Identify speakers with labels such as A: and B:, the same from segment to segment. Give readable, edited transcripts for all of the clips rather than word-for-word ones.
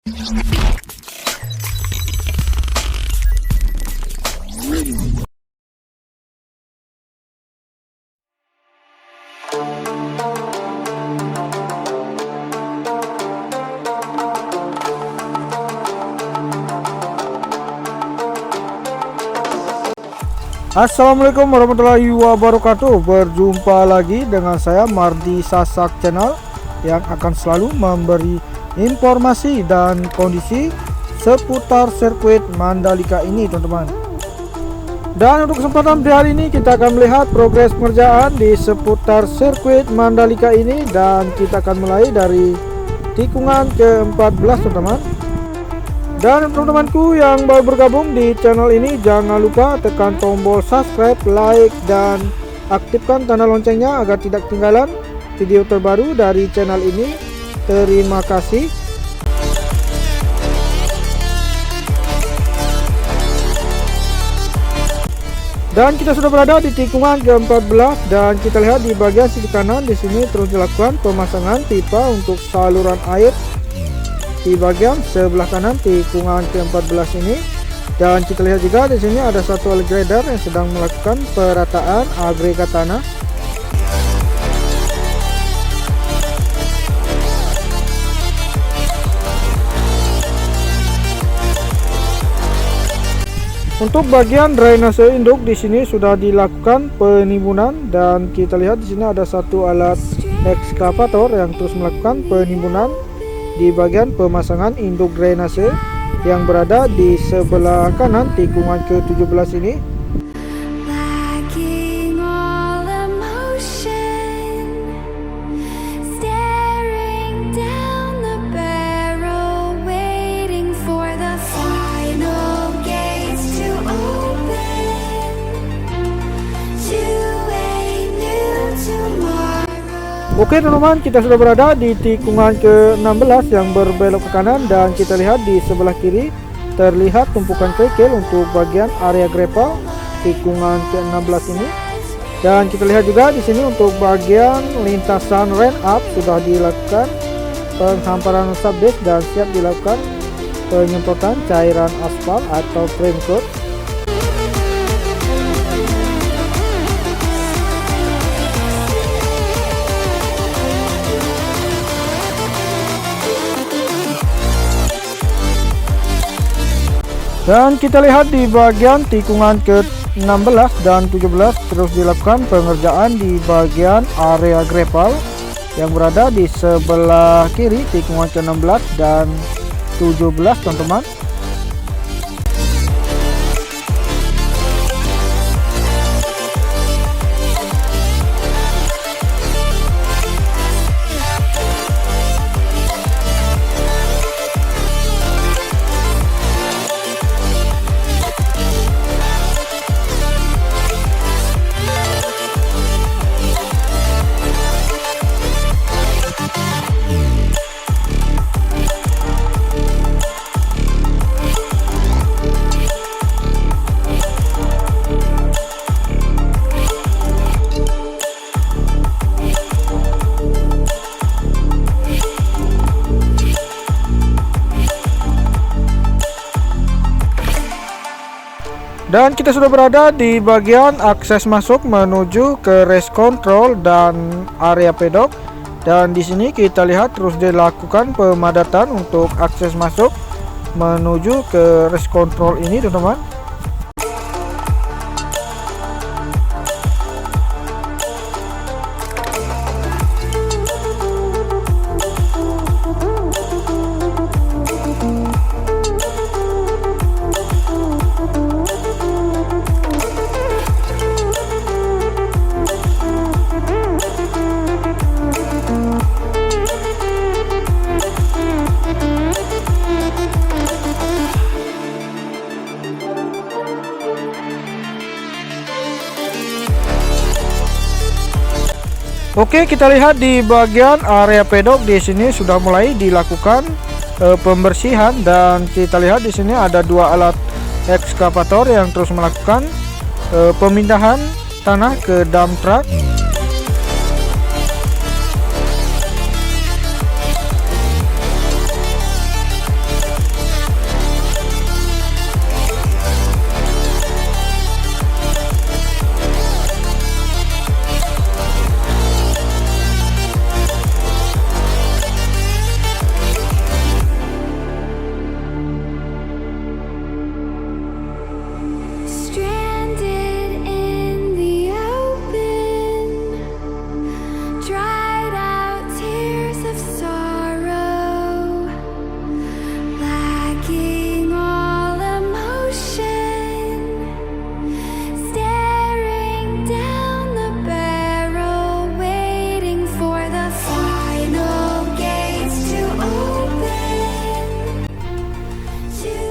A: Assalamualaikum warahmatullahi wabarakatuh. Berjumpa lagi dengan saya Mardi Sasak Channel yang akan selalu memberi informasi dan kondisi seputar sirkuit Mandalika ini, teman-teman. Dan untuk kesempatan di hari ini kita akan melihat progres pengerjaan di seputar sirkuit Mandalika ini, dan kita akan mulai dari tikungan ke-14, teman-teman. Dan teman-temanku yang baru bergabung di channel ini, jangan lupa tekan tombol subscribe, like, dan aktifkan tanda loncengnya agar tidak ketinggalan video terbaru dari channel ini. Terima kasih. Dan kita sudah berada di tikungan ke-14, dan kita lihat di bagian sisi kanan di sini terus dilakukan pemasangan pipa untuk saluran air di bagian sebelah kanan tikungan ke-14 ini. Dan kita lihat juga di sini ada satu alat grader yang sedang melakukan perataan agregat tanah. Untuk bagian drainase induk di sini sudah dilakukan penimbunan, dan kita lihat di sini ada satu alat ekskavator yang terus melakukan penimbunan di bagian pemasangan induk drainase yang berada di sebelah kanan tikungan ke-17 ini. Oke teman-teman, kita sudah berada di tikungan ke-16 yang berbelok ke kanan, dan kita lihat di sebelah kiri terlihat tumpukan kerikil untuk bagian area gravel tikungan ke-16 ini. Dan kita lihat juga di sini untuk bagian lintasan ramp up sudah dilakukan penghamparan subbase dan siap dilakukan penyemprotan cairan aspal atau frame coat. Dan kita lihat di bagian tikungan ke-16 dan 17 terus dilakukan pengerjaan di bagian area gravel yang berada di sebelah kiri tikungan ke-16 dan 17, teman-teman. Dan kita sudah berada di bagian akses masuk menuju ke race control dan area pedok. Dan di sini kita lihat terus dilakukan pemadatan untuk akses masuk menuju ke race control ini, teman-teman. Oke, kita lihat di bagian area pedok di sini sudah mulai dilakukan pembersihan, dan kita lihat di sini ada dua alat ekskavator yang terus melakukan pemindahan tanah ke dump truck.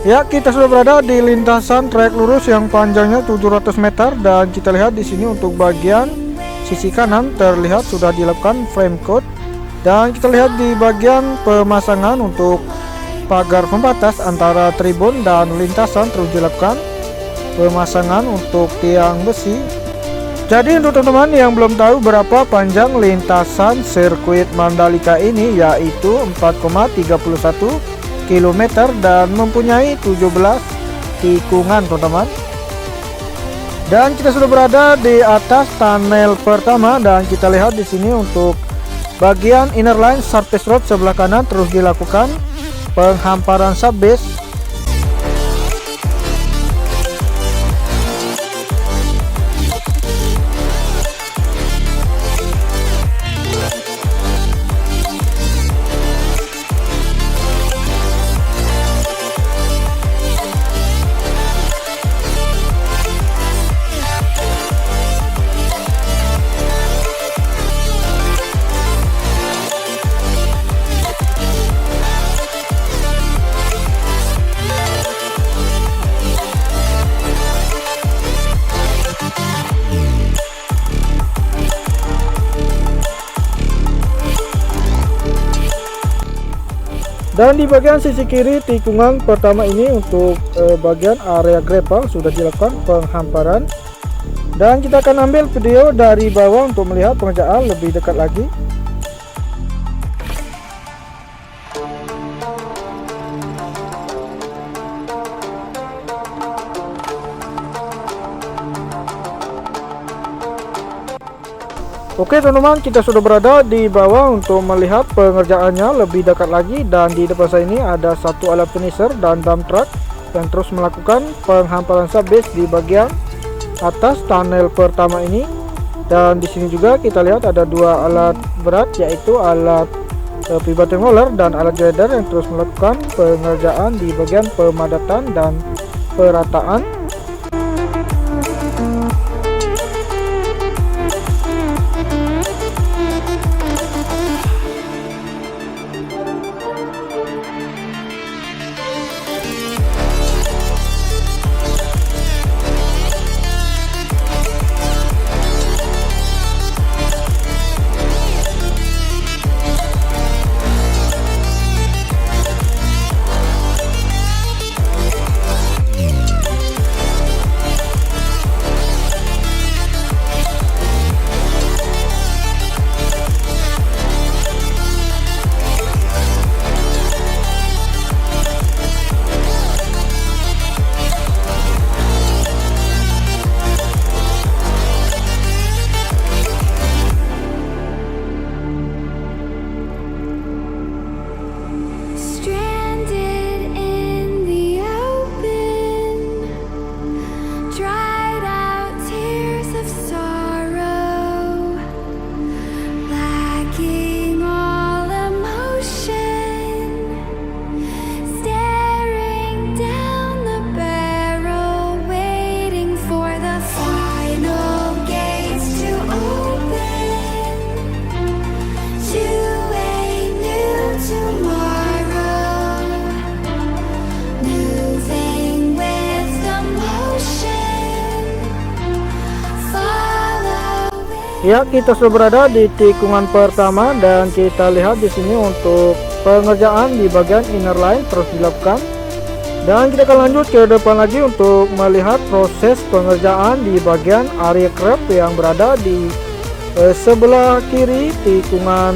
A: Ya, kita sudah berada di lintasan trek lurus yang panjangnya 700 meter dan kita lihat di sini untuk bagian sisi kanan terlihat sudah dilakukan frame coat dan kita lihat di bagian pemasangan untuk pagar pembatas antara tribun dan lintasan terus dilakukan pemasangan untuk tiang besi. Jadi untuk teman-teman yang belum tahu berapa panjang lintasan sirkuit Mandalika ini, yaitu 4,31 km dan mempunyai 17 tikungan teman-teman. Dan kita sudah berada di atas tunnel pertama dan kita lihat di sini untuk bagian inner line surface road sebelah kanan terus dilakukan penghamparan subbase. Dan di bagian sisi kiri tikungan pertama ini untuk bagian area gravel sudah dilakukan penghamparan. Dan kita akan ambil video dari bawah untuk melihat pengerjaan lebih dekat lagi. Oke teman-teman, kita sudah berada di bawah untuk melihat pengerjaannya lebih dekat lagi. Dan di depan saya ini ada satu alat finisher dan dump truck yang terus melakukan penghamparan subbase di bagian atas tunnel pertama ini. Dan di sini juga kita lihat ada dua alat berat, yaitu alat pivoting roller dan alat grader yang terus melakukan pengerjaan di bagian pemadatan dan perataan. Ya, kita sudah berada di tikungan pertama dan kita lihat di sini untuk pengerjaan di bagian inner line terus dilakukan. Dan kita akan lanjut ke depan lagi untuk melihat proses pengerjaan di bagian area curb yang berada di sebelah kiri tikungan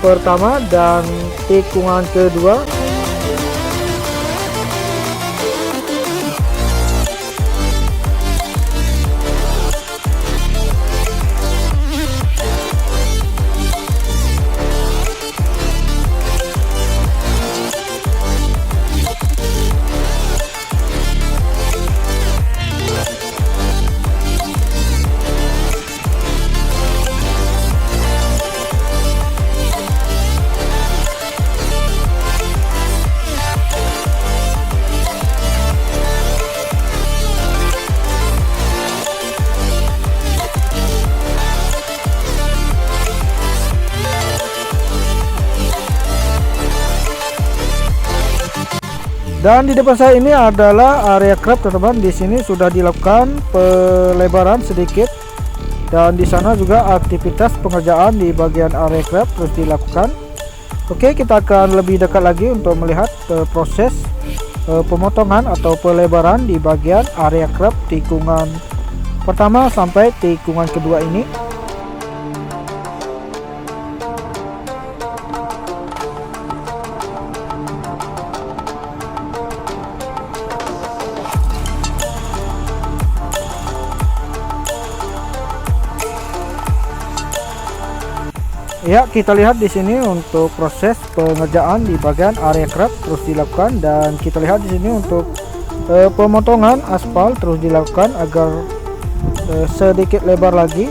A: pertama dan tikungan kedua. Dan di depan saya ini adalah area crab teman-teman. Di sini sudah dilakukan pelebaran sedikit, dan di sana juga aktivitas pengerjaan di bagian area crab terus dilakukan. Oke, kita akan lebih dekat lagi untuk melihat proses pemotongan atau pelebaran di bagian area crab tikungan pertama sampai tikungan kedua ini. Ya, kita lihat di sini untuk proses pengerjaan di bagian area crab terus dilakukan, dan kita lihat di sini untuk pemotongan aspal terus dilakukan agar sedikit lebar lagi